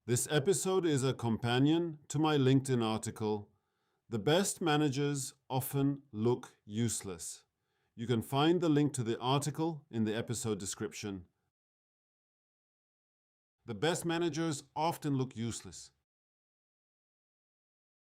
This episode is a companion to my LinkedIn article, "The Best Managers Often Look Useless." You can find the link to the article in the episode description. The best managers often look useless.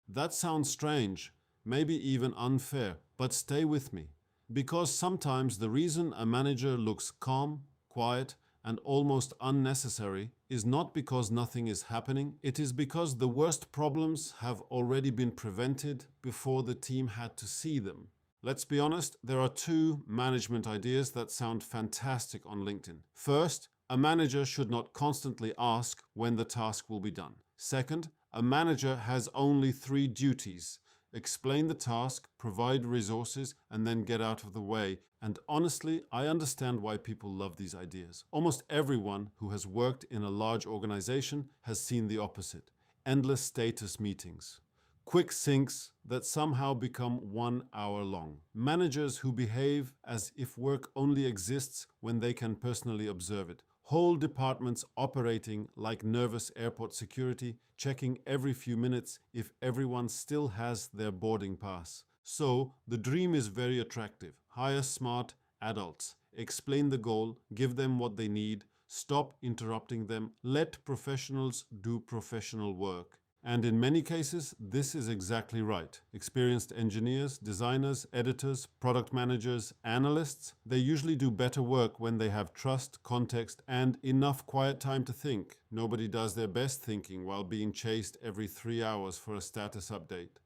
That sounds strange, maybe even unfair, but stay with me. Because sometimes the reason a manager looks calm, quiet, and almost unnecessary is not because nothing is happening, it is because the worst problems have already been prevented before the team had to see them. Let's be honest, there are two management ideas that sound fantastic on LinkedIn. First, a manager should not constantly ask when the task will be done. Second, a manager has only 3 duties: explain the task, provide resources, and then get out of the way. And honestly, I understand why people love these ideas. Almost everyone who has worked in a large organization has seen the opposite. Endless status meetings. Quick syncs that somehow become 1 hour long. Managers who behave as if work only exists when they can personally observe it. Whole departments operating like nervous airport security, checking every few minutes if everyone still has their boarding pass. So, the dream is very attractive. Hire smart adults. Explain the goal, give them what they need, stop interrupting them, let professionals do professional work. And in many cases, this is exactly right. Experienced engineers, designers, editors, product managers, analysts, they usually do better work when they have trust, context, and enough quiet time to think. Nobody does their best thinking while being chased every 3 hours for a status update.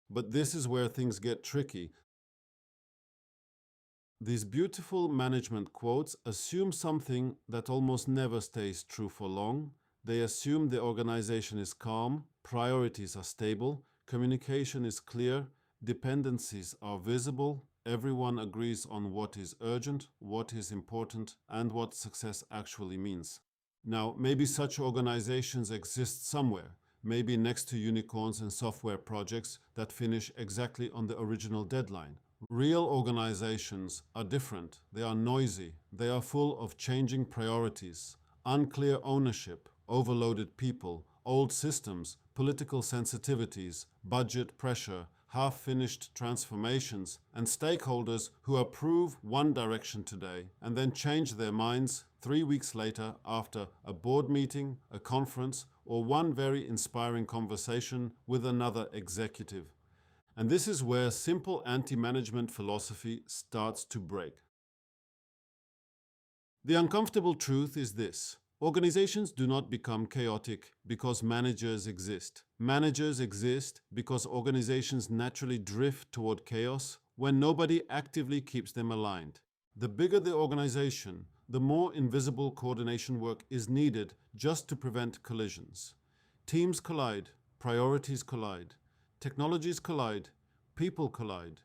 But this is where things get tricky. These beautiful management quotes assume something that almost never stays true for long. They assume the organization is calm, priorities are stable, communication is clear, dependencies are visible, everyone agrees on what is urgent, what is important, and what success actually means. Now, maybe such organizations exist somewhere, maybe next to unicorns and software projects that finish exactly on the original deadline. Real organizations are different. They are noisy. They are full of changing priorities, unclear ownership, overloaded people, old systems, political sensitivities, budget pressure, half-finished transformations, and stakeholders who approve one direction today and then change their minds 3 weeks later after a board meeting, a conference, or one very inspiring conversation with another executive. And this is where simple anti-management philosophy starts to break. The uncomfortable truth is this: organizations do not become chaotic because managers exist. Managers exist because organizations naturally drift toward chaos when nobody actively keeps them aligned. The bigger the organization, the more invisible coordination work is needed just to prevent collisions. Teams collide, priorities collide, technologies collide, people collide.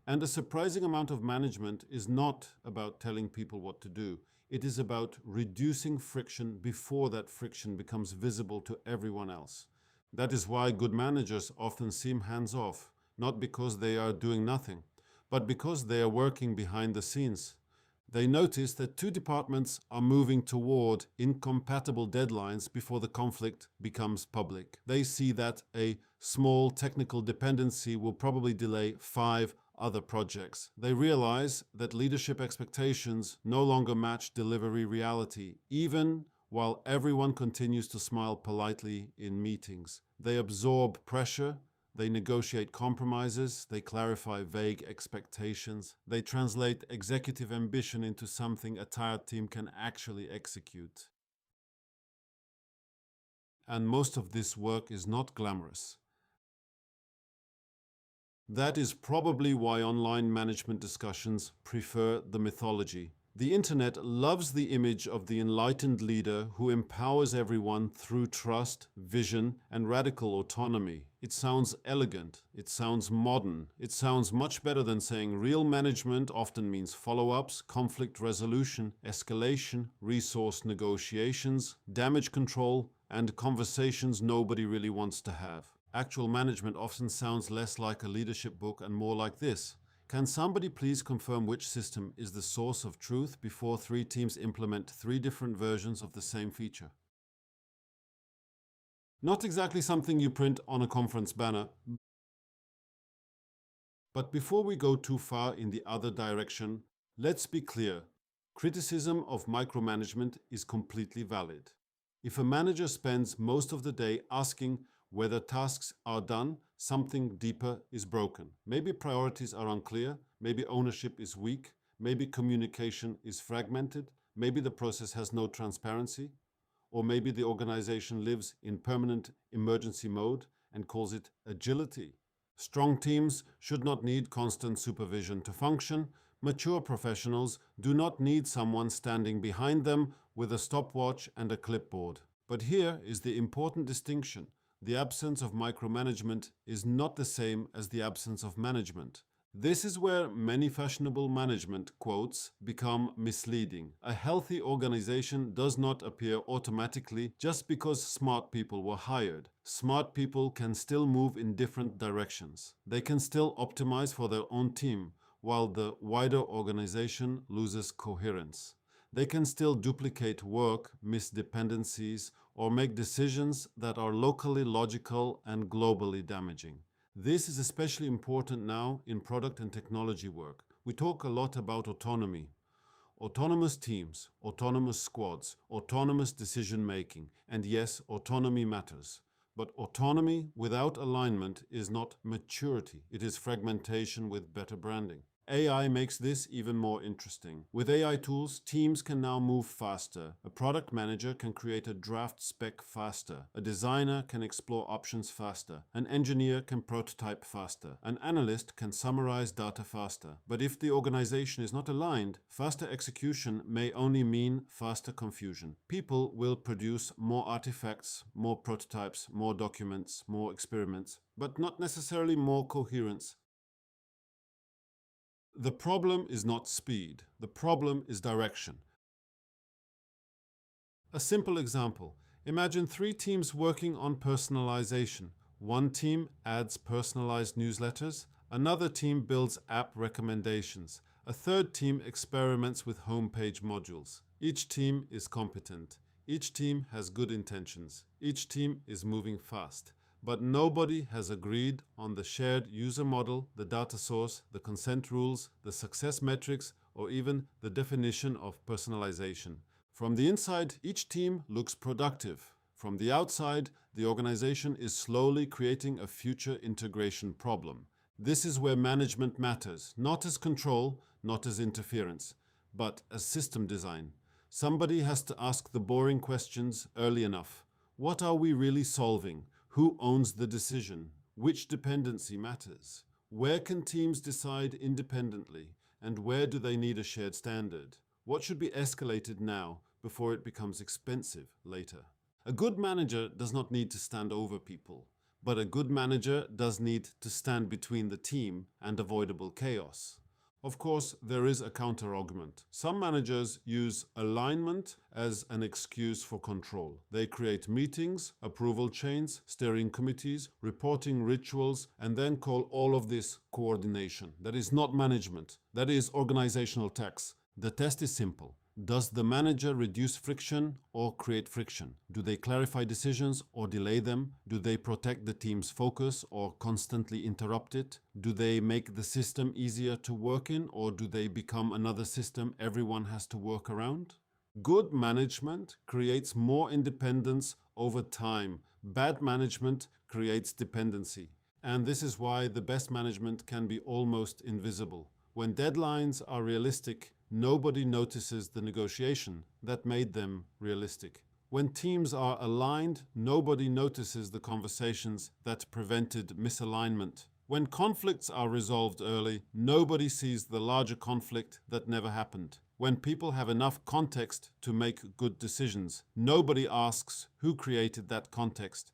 And a surprising amount of management is not about telling people what to do. It is about reducing friction before that friction becomes visible to everyone else. That is why good managers often seem hands-off, not because they are doing nothing, but because they are working behind the scenes. They notice that 2 departments are moving toward incompatible deadlines before the conflict becomes public. They see that a small technical dependency will probably delay 5 other projects. They realize that leadership expectations no longer match delivery reality, even while everyone continues to smile politely in meetings. They absorb pressure, they negotiate compromises, they clarify vague expectations, they translate executive ambition into something a tired team can actually execute. And most of this work is not glamorous. That is probably why online management discussions prefer the mythology. The internet loves the image of the enlightened leader who empowers everyone through trust, vision, and radical autonomy. It sounds elegant, it sounds modern, it sounds much better than saying real management often means follow-ups, conflict resolution, escalation, resource negotiations, damage control, and conversations nobody really wants to have. Actual management often sounds less like a leadership book and more like this. Can somebody please confirm which system is the source of truth before 3 teams implement 3 different versions of the same feature? Not exactly something you print on a conference banner. But before we go too far in the other direction, let's be clear. Criticism of micromanagement is completely valid. If a manager spends most of the day asking whether tasks are done, something deeper is broken. Maybe priorities are unclear, maybe ownership is weak, maybe communication is fragmented, maybe the process has no transparency, or maybe the organization lives in permanent emergency mode and calls it agility. Strong teams should not need constant supervision to function. Mature professionals do not need someone standing behind them with a stopwatch and a clipboard. But here is the important distinction. The absence of micromanagement is not the same as the absence of management. This is where many fashionable management quotes become misleading. A healthy organization does not appear automatically just because smart people were hired. Smart people can still move in different directions. They can still optimize for their own team, while the wider organization loses coherence. They can still duplicate work, miss dependencies, or make decisions that are locally logical and globally damaging. This is especially important now in product and technology work. We talk a lot about autonomy. Autonomous teams, autonomous squads, autonomous decision making, and yes, autonomy matters. But autonomy without alignment is not maturity, it is fragmentation with better branding. AI makes this even more interesting. With AI tools, teams can now move faster. A product manager can create a draft spec faster. A designer can explore options faster. An engineer can prototype faster. An analyst can summarize data faster. But if the organization is not aligned, faster execution may only mean faster confusion. People will produce more artifacts, more prototypes, more documents, more experiments, but not necessarily more coherence. The problem is not speed. The problem is direction. A simple example. Imagine 3 teams working on personalization. One team adds personalized newsletters. Another team builds app recommendations. A third team experiments with homepage modules. Each team is competent. Each team has good intentions. Each team is moving fast. But nobody has agreed on the shared user model, the data source, the consent rules, the success metrics, or even the definition of personalization. From the inside, each team looks productive. From the outside, the organization is slowly creating a future integration problem. This is where management matters, not as control, not as interference, but as system design. Somebody has to ask the boring questions early enough. What are we really solving? Who owns the decision? Which dependency matters? Where can teams decide independently? And where do they need a shared standard? What should be escalated now before it becomes expensive later? A good manager does not need to stand over people, but a good manager does need to stand between the team and avoidable chaos. Of course, there is a counter-argument. Some managers use alignment as an excuse for control. They create meetings, approval chains, steering committees, reporting rituals, and then call all of this coordination. That is not management. That is organizational tax. The test is simple. Does the manager reduce friction or create friction? Do they clarify decisions or delay them? Do they protect the team's focus or constantly interrupt it? Do they make the system easier to work in, or do they become another system everyone has to work around? Good management creates more independence over time. Bad management creates dependency. And this is why the best management can be almost invisible. When deadlines are realistic, nobody notices the negotiation that made them realistic. When teams are aligned, nobody notices the conversations that prevented misalignment. When conflicts are resolved early, nobody sees the larger conflict that never happened. When people have enough context to make good decisions, nobody asks who created that context.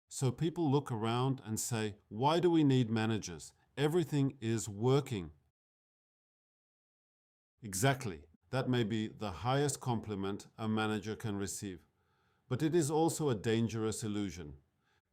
So people look around and say, why do we need managers? Everything is working. Exactly. That may be the highest compliment a manager can receive. But it is also a dangerous illusion.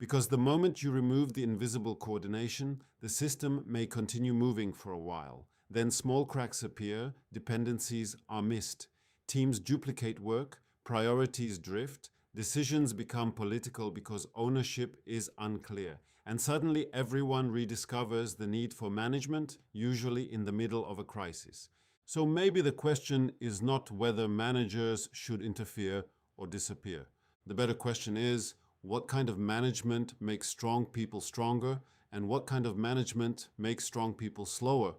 Because the moment you remove the invisible coordination, the system may continue moving for a while. Then small cracks appear, dependencies are missed, teams duplicate work, priorities drift, decisions become political because ownership is unclear. And suddenly everyone rediscovers the need for management, usually in the middle of a crisis. So maybe the question is not whether managers should interfere or disappear. The better question is, what kind of management makes strong people stronger, and what kind of management makes strong people slower?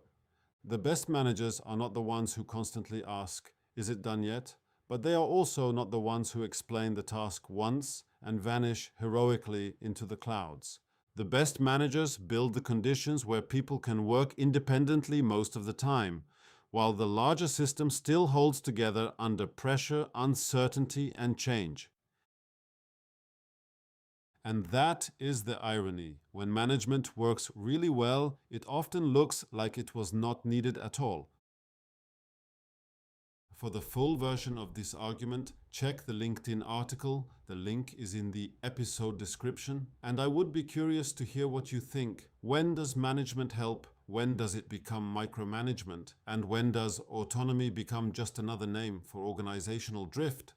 The best managers are not the ones who constantly ask, "Is it done yet?" But they are also not the ones who explain the task once and vanish heroically into the clouds. The best managers build the conditions where people can work independently most of the time, while the larger system still holds together under pressure, uncertainty, and change. And that is the irony. When management works really well, it often looks like it was not needed at all. For the full version of this argument, check the LinkedIn article. The link is in the episode description. And I would be curious to hear what you think. When does management help? When does it become micromanagement? And when does autonomy become just another name for organizational drift?